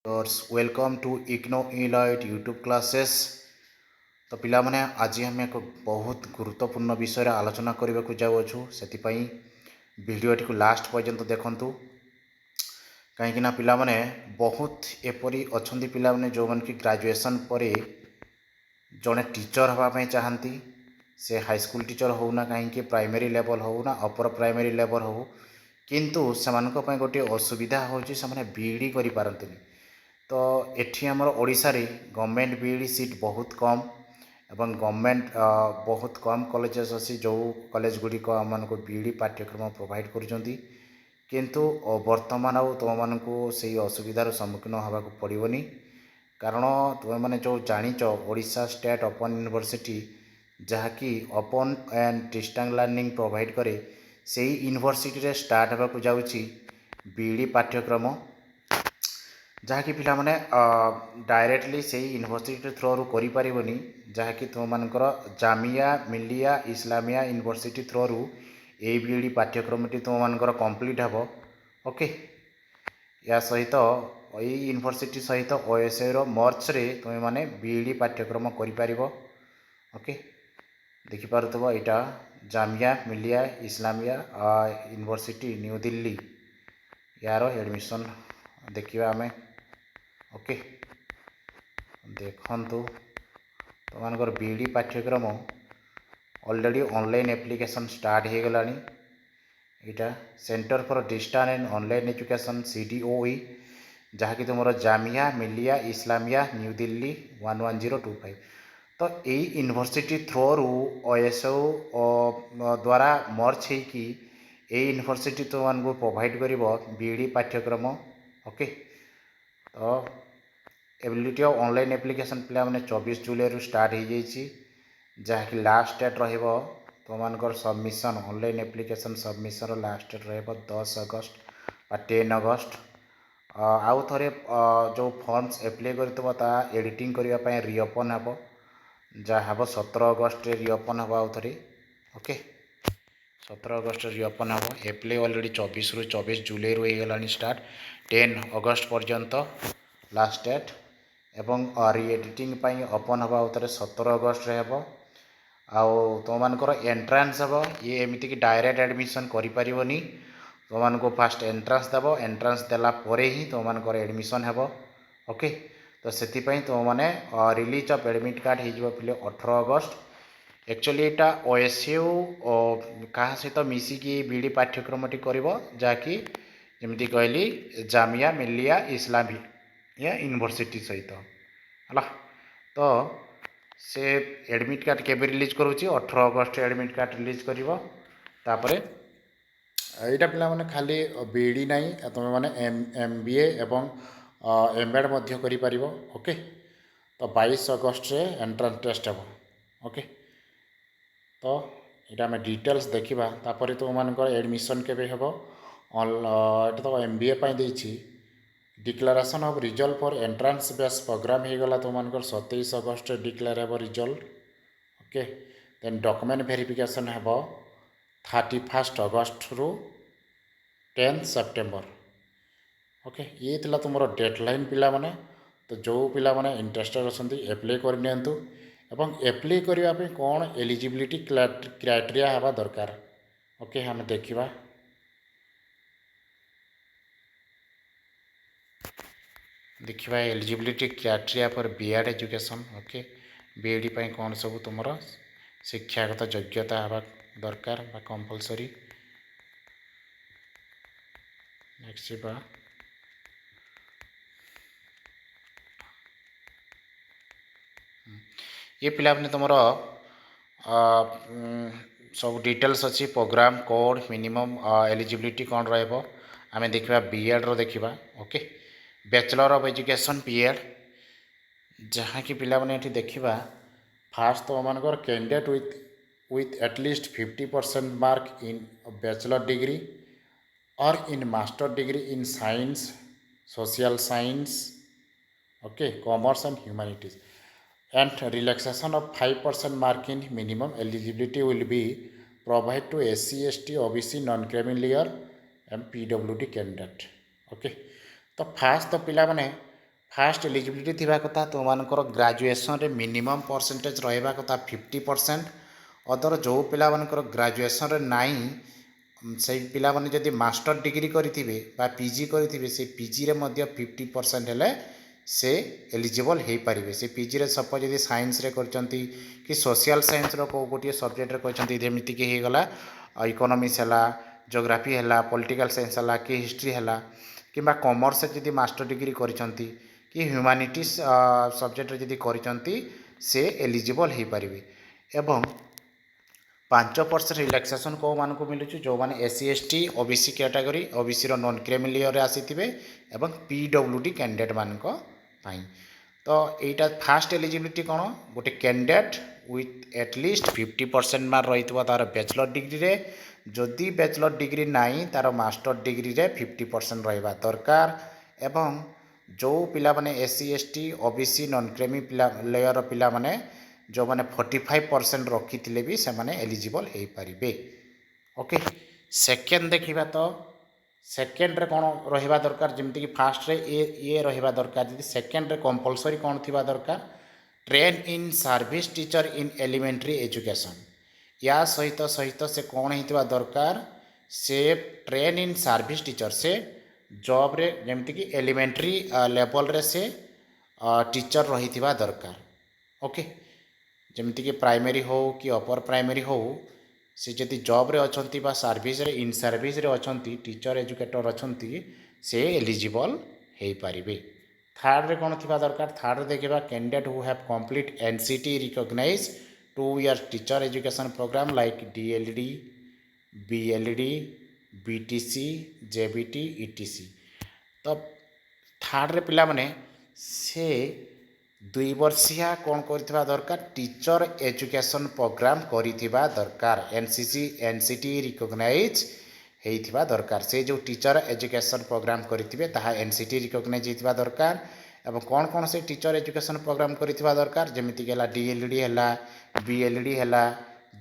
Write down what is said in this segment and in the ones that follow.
Welcome to IGNOU elite YouTube classes. तो पिला माने आज आम एक बहुत गुरुत्वपूर्ण विषय आलोचना करने को जाऊँ से भिडटी को लास्ट पर्यंत देखूँ कहीं पिला माने बहुत एपरी अच्छा पिला माने जो मैंने कि ग्रेजुएशन पर जड़े टीचर हाँपाई चाहती से हाईस्कल टीचर होना कहीं प्राइमरी लेवल हो ना अपर प्राइमरी लेवल हो किंतु से गोटे असुविधा हो बीईडी कर पारती। तो एठी आमर ओडिशा रे गवर्नमेंट बीईडी सीट बहुत कम एवं गवर्नमेंट बहुत कम कॉलेजेस अच्छी जो कॉलेज गुड़िक आमको बीईडी पाठ्यक्रम प्रोवाइड करुँच किंतु वर्तमान आउ तुम मानू से असुविधार सम्मुखीन होगा पड़ोनी कारण तुम मैंने जो जाच ओडिशा स्टेट ओपन यूनिवर्सिटी जहाँकि open and distance learning provide करे से यूनिवर्सिटी रे स्टार्ट होगा जाऊँगी बीईडी पाठ्यक्रम जहाँकि पिला माने डायरेक्टली से यूनिवर्सिटी थ्रो करें जहाँकि तुम मानकर जामिया मिलिया इस्लामिया यूनिवर्सिटी थ्रो ए बीईडी पाठ्यक्रमटी तुम मानकर कंप्लीट हे। ओके या सहित यही यूनिवर्सिटी सहित ओएसए रो मर्च रे तुम माने बीईडी पाठ्यक्रम करें। ओके देखिपु यहाँ जामिया मिलिया इस्लामिया यूनिवर्सिटी न्यू दिल्ली यार एडमिशन देखिए आमे। ओके देखु तुम बीईडी पाठ्यक्रम ऑलरेडी ऑनलाइन एप्लिकेशन स्टार्ट हो गला। यहाँ centre for distance and online education CDOE जहाँकि तुम जामिया मिलिया इस्लामिया न्यू दिल्ली 11025। तो यही यूनिवर्सिटी थ्रो OSO द्वारा मर्ज होगी ये यूनिवर्सिटी तुमको प्रोवाइड कर बीईडी पाठ्यक्रम। ओके तो एबिलिटी ऑफ ऑनलाइन एप्लिकेशन पिला माने 24 जुलाई स्टार्ट हो जाइए जहाँकि लास्ट डेट रहिबो तुमको submission online application submission last date रहिबो 10 अगस्त बा 10 अगस्त। आउ थे जो फॉर्म्स एप्लाई करता एडिटिंग करने रिओपन हे जहाँ हम 17 अगस्त रिओपन हे आउ थे। ओके 17 अगस्त रिओपन हे एप्लाई ऑलरेडी 24 जुलाई हो गला स्टार्ट 10 अगस्त पर्यंत लास्ट डेट एवं रीएडिटिंग ओपन हे आउ थे 17 अगस्त हे। आउ तुम मानकर एंट्रांस हे ये एमती कि डायरेक्ट एडमिशन करें तुमको फास्ट एंट्रांस देव एंट्रांस देला परे ही तुम मानकर एडमिशन हे। ओके तो से तुम मैंने रिलीज ऑफ एडमिट कार्ड हो पे 18 अगस्त एक्चुअली यहाँ OSU क्या सहित मिसिकी बीईडी पाठ्यक्रमटी कर जहाँकि जमी कहली जामिया मिलिया इस्लामिया यूनिवर्सिटी सहित है। तो से एडमिट कार्ड केबे रिलीज करुँची 18 अगस्त एडमिट कार्ड रिलीज कर यहाँ पिला माने खाली बीईडी नहीं तुम मैंने MBA एवं MBEd कर। ओके तो 22 अगस्त रे एंट्रांस टेस्ट हे। ओके तो यहाँ आम डिटेल्स देखा तापर तुम मानकर एडमिशन केबे हेबो यहाँ तो MBA देछि declaration of result for entrance base program हो गला तुम मानकर 27 अगस्त डिक्लेयर हे result. Okay then document verification हे 31 अगस्त रु 10 सेप्टेम्बर। ओके ये थिला तुमरो डेडलाइन पिला माने तो जो पिला माने इंटरेस्टेड अछंती एप्लाई कर नियंतु एवं एप्लाई करिया पे कोन एलिजिबिलिटी क्राइटेरिया हवा दरकार। ओके हम देखिबा देखिबा eligibility criteria for BEd education. Okay BEd पई कोन सब तुमरो शिक्षागत योग्यता हवा दरकार बा कंपलसरी। नेक्स्ट बा ये पिला अपने तुम सब डिटेल्स अच्छी प्रोग्राम कोड मिनिमम एलिजिबिलिटी कौन रमें देखा बीएड रो देखा। Okay bachelor of education B Ed जहाँ कि पिला माने देखा फास्ट तो मानकर candidate with at least 50% mark in bachelor degree और in master degree in science social science. Okay commerce and humanities and relaxation of 5% mark in minimum eligibility will be provided to SC ST OBC non-criminal layer and PWD candidate। Okay तो fast तो पिला माने fast eligibility थिबा कथा तो मानकर graduation रे minimum percentage रहिबा कथा 50%। अदर जो पिला मानकर ग्रेजुएशन रे नाही से पिला माने जदि मास्टर डिग्री करिथिबे बा पीजी करिथिबे से पीजी रे मध्य 50% हेले से एलिजिबल हो पारे। से पीजी रे सपोज यदि साइंस रे करचंती कि सोशल साइंस रो को गोटे सब्जेक्ट रे करचंती जेमिति कि हे गला इकोनॉमिक्स हला, ज्योग्राफी हला, पॉलिटिकल साइंस हला कि हिस्ट्री हला किंबा कॉमर्स यदि मास्टर डिग्री करचंती कि ह्यूमैनिटीज सब्जेक्ट यदि करचंती से एलिजिबल हो पारे। एवं 5% रिलैक्सेशन को मान को मिलूँ जो मैंने SC ST OBC category OBC रो नॉन क्रिमी लेयर आसीथिबे एवं पीडब्ल्यूडी कैंडिडेट मानक पाई। तो यहाँ फास्ट एलिजिबिलिटी कौन गोटे कैंडिडेट विथ एटलिस्ट 50% मार्क रही तार बैचलर डिग्री रे, जदि बैचलर डिग्री नाई तार मास्टर डिग्री रे 50% रहा दरकार। एवं जो पिला माने SC ST OBC non creamy layer पिला माने जो मैंने 45% रखी भी से माने एलिजिबल हो पारे। ओके सेकेंड देखा तो सेकेंड रे कौन रहा दरकार जमीक कि फास्ट रे ये रहा दरकार जी सेकेंड रे कंपलसरी कौन थी दरकार train in service teacher in elementary education. या सहित सहित से कौन होता दरकार से ट्रेन इन सर्विस टीचर से जॉब रे जमीक कि एलिमेंट्री लेवल रे से टीचर रही दरकार। ओके जमीक कि प्राइमरी हो कि अपर प्राइमरी हो से जदि जॉब रे अछंती बा सर्विस रे इन सर्विस रे अछंती टीचर एजुकेटर अछंती से एलिजिबल हो पारे। थर्ड रे कौन थी दरकार थर्ड रे देखा candidate who have complete NCT recognise 2 years teacher education programme like DLD BLD BTC JBT ETC. तो थर्ड रे पिला माने से 2 वर्षिया कौन कर दरकार टीचर एजुकेशन प्रोग्राम करिथिबा दरकार एनसीटी रिकॉग्नाइज होइथिबा दरकार। से जो टीचर एजुकेशन प्रोग्राम करिथिबे ताहा एनसीटी रिकॉग्नाइज होइथिबा दरकार। एवं कौन कौन से टीचर एजुकेशन प्रोग्राम करिथिबा दरकार जेमिति गेला डीएलडी हैला बीएलडी हैला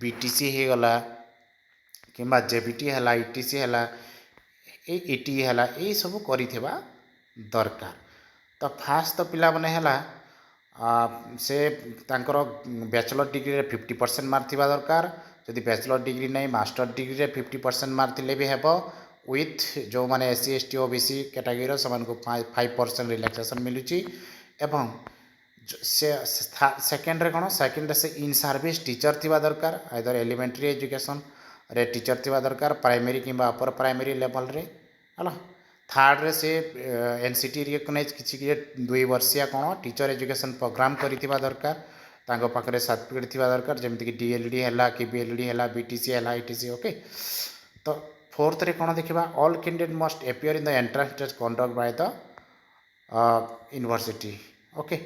बीटीसी हे गला किंबा जेबीटी हैला ईटीसी हैला ईटी हैला ए सब करिथिबा दरकार। तो फास्ट तो पिला माने हैला से तांकर बैचलर डिग्री रे 50% मार्क थिबा दरकार। जदि बैचलर डिग्री नहीं मास्टर डिग्री रे 50% मार्क थिले भी हेबो विथ जो माने एससी एसटी ओबीसी कैटेगरी समान को 5% रिलैक्सेशन मिलुची। एवं से सेकेंड रे कौन सेकेंड से इन सर्विस टीचर थिबा दरकार आइदर एलिमेंट्री एजुकेशन रे टीचर थिबा दरकार प्राइमरी किंबा अपर प्राइमरी लेवल रे हला। थर्ड रे से एनसीटी रिकॉग्नाइज किसी 2 वर्षिया कौन टीचर एजुकेशन प्रोग्राम करिथिबा दरकार तांको पाखरे सर्टिफिकेट थिबा दरकार जेमिति कि डीएलडी हैला कि बीएलडी हैला बीटीसी हैला ईटीसी। ओके तो फोर्थ रे कौन देखिबा all candidate must appear in the entrance test conduct by the university. Okay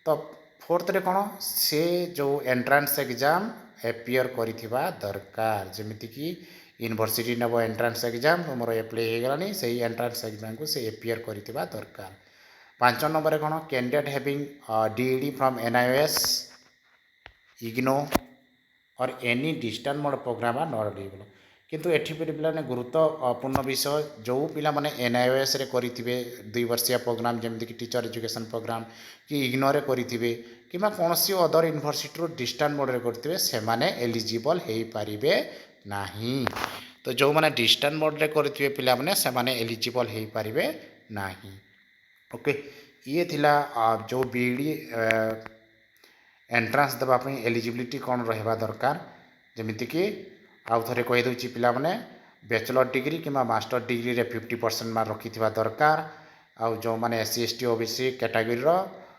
तो फोर्थ रे कौन से जो एंट्रेंस एग्जाम अपीयर करिथिबा दरकार जेमिति कि यूनिवर्सिटी नब एंट्रेंस एग्जाम तुम एप्लाई हो गलानी से एंट्रेंस एग्जाम को से अपीयर करिथिबा दरकार। 5 नंबर कौन candidate having D Ed from NIOS IGNOU और any distance mode program are not eligible. किंतु एठी पिला गुरुत्वपूर्ण विषय जो पिला माने एनआईओएस रे करिथिबे 2 वर्षिया प्रोग्राम जेमिति कि टीचर एजुकेशन प्रोग्राम कि इग्नो रे करिथिबे किबा कोनोसी अदर यूनिवर्सिटी रो डिस्टेंस मोड रे करथिबे से माने एलिजिबल हेई पारिबे नाही। तो जो माने डिस्टेंस मोड रे करथिबे पिला माने से माने एलिजिबल हेई पारिबे नाही। ओके ये थिला जो बीडी एंट्रांस देवाई एलिजिबिलिटी कौन रहा दरकार जमीक कि आउ थे कहीदे पिला माने बैचलर डिग्री कि मास्टर डिग्री रे 50% मार्क रखी दरकार। आउ जो मैंने एससी एसटी ओबीसी कैटेगरी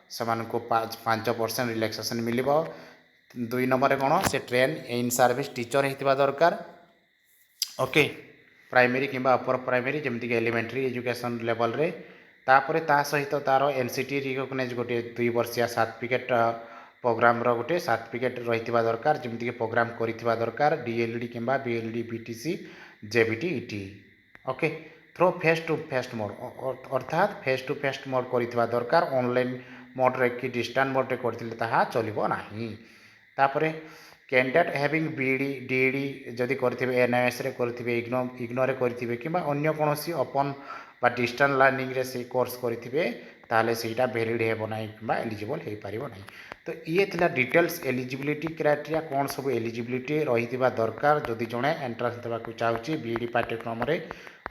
से 5% रिलैक्सेशन मिल। 2 नंबर कौन से ट्रेन इन सर्विस टीचर होता दरकार। ओके प्राइमरी कि अपर प्राइमरी जमीक एलिमेंट्री एजुकेशन लेवल रे तापर ता सहित तार एनसीटी रिकॉग्नाइज गोटे 2 वर्षिया सर्टिफिकेट प्रोग्राम रो गोटे सर्टिफिकेट रही दरकार जमीक प्रोग्राम करिथिबा दरकार डीएलडी किंबा B El Ed BTC JBT ET. Okay through face to face mode अर्थात फेस टू फेस मोड करिथिबा दरकार ऑनलाइन मोड रे कि डिस्टेंस मोड रे करथिले ताहा चलिबो नाही। तापरे कैंडिडेट हैविंग बीडी डीडी जदि करथिबे एनआईएस रे करथिबे इग्नो रे करथिबे किंबा अन्य कोनोसी ओपन बा डिस्टेंस लर्निंग रे से कोर्स करथिबे ताले ସେଇଟା ଭ୍ୟାଲିଡ୍ ହେବ ନାହିଁ କିମ୍ବା ଏଲିଜିବଲ୍ ହୋଇପାରିବ ନାହିଁ। ତ ଇଏ ଥିଲା ଡିଟେଲ୍ସ ଏଲିଜିବିଲିଟି କ୍ରାଇଟେରିଆ କ'ଣ ସବୁ ଏଲିଜିବିଲିଟି ରହିଥିବା ଦରକାର ଯଦି ଜଣେ ଏଣ୍ଟ୍ରାନ୍ସ ଦେବାକୁ ଚାହୁଁଛି ବିଇଡ଼ି ପାଠ୍ୟକ୍ରମରେ।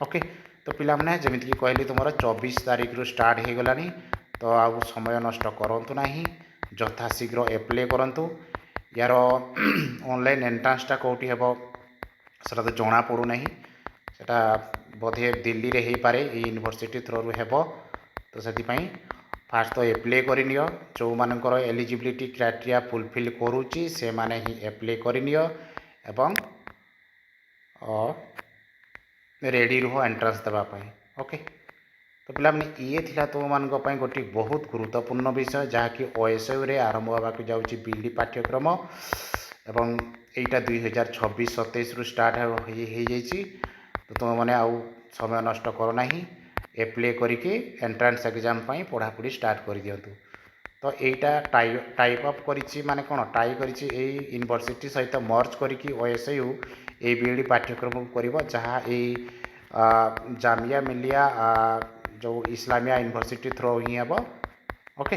ଓକେ, ତ ପିଲାମାନେ ଯେମିତିକି କହିଲି ତୁମର 24 ତାରିଖରୁ ଷ୍ଟାର୍ଟ ହୋଇଗଲାଣି। ତ ଆଉ ସମୟ ନଷ୍ଟ କରନ୍ତୁ ନାହିଁ, ଯଥାଶୀଘ୍ର ଆପ୍ଲାଏ କରନ୍ତୁ। यार ऑनलाइन एंट्रांसटा कौटी हे सेटा तो जना पड़ूना, सेटा बोधे दिल्ली रे हो पारे यूनिवर्सिटी थ्रू हेब। तो से फास्ट तो एप्लाय करनियो, जो मानकर एलिजिबिलिटी क्राइटेरिया फुलफिल करुच्ची से माने ही एप्लाय करनियो एवं रेडी रुह एंट्रांस देवाई। ओके, तो पिलाने ये थिला तुम मानक पई गोटे बहुत गुरुत्वपूर्ण विषय जहाँकि ओएसयू रे आरंभ होगा जाऊँगी बीईडी पाठ्यक्रम एवं एटा 2026-27 रु स्टार्ट हो जाइए। तो तुम मैंने आउ समय नष्ट कर ना, एप्लाय करके एंट्रांस एग्जाम पढ़ापढ़ी स्टार्ट कर दिंतु। तो यहीटा टाइप अप करी माने कौन टाई करी यूनिवर्सिटी सहित मर्ज करके ओएसयू ये बीईडी पाठ्यक्रम कर जहाँ जामिया मिलिया जो इस्लामिया यूनिवर्सिटी थ्रू ही हे। ओके,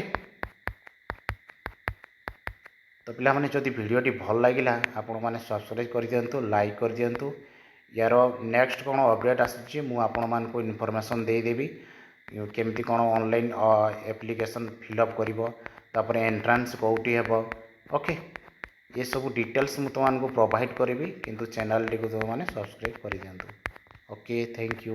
तो पिला माने जदि वीडियोटी भल लगिला आपण मैंने सब्सक्राइब कर दिंतु, लाइक कर दिंतु। यार नेक्स्ट कौन अपडेट आसूँ मुझे आपण मानक इनफॉरमेशन देदेवी केमती कौन ऑनलाइन एप्लिकेशन फिलअप कर एंट्रांस कौटी हे। ओके, ये सब डिटेल्स मुझे तुमको प्रोवाइड करी, किंतु चैनल टी तुम मैंने सब्सक्राइब कर दिंतु। Okay, thank you.